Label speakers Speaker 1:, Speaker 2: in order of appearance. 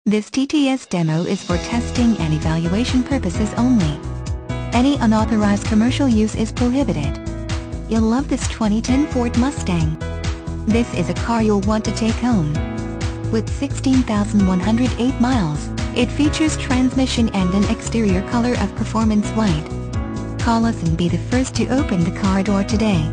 Speaker 1: This TTS demo is for testing and evaluation purposes only. Any unauthorized commercial use is prohibited. You'll love this 2010 Ford Mustang. This is a car you'll want to take home. With 16,108 miles, it features transmission and an exterior color of performance white. Call us and be the first to open the car door today.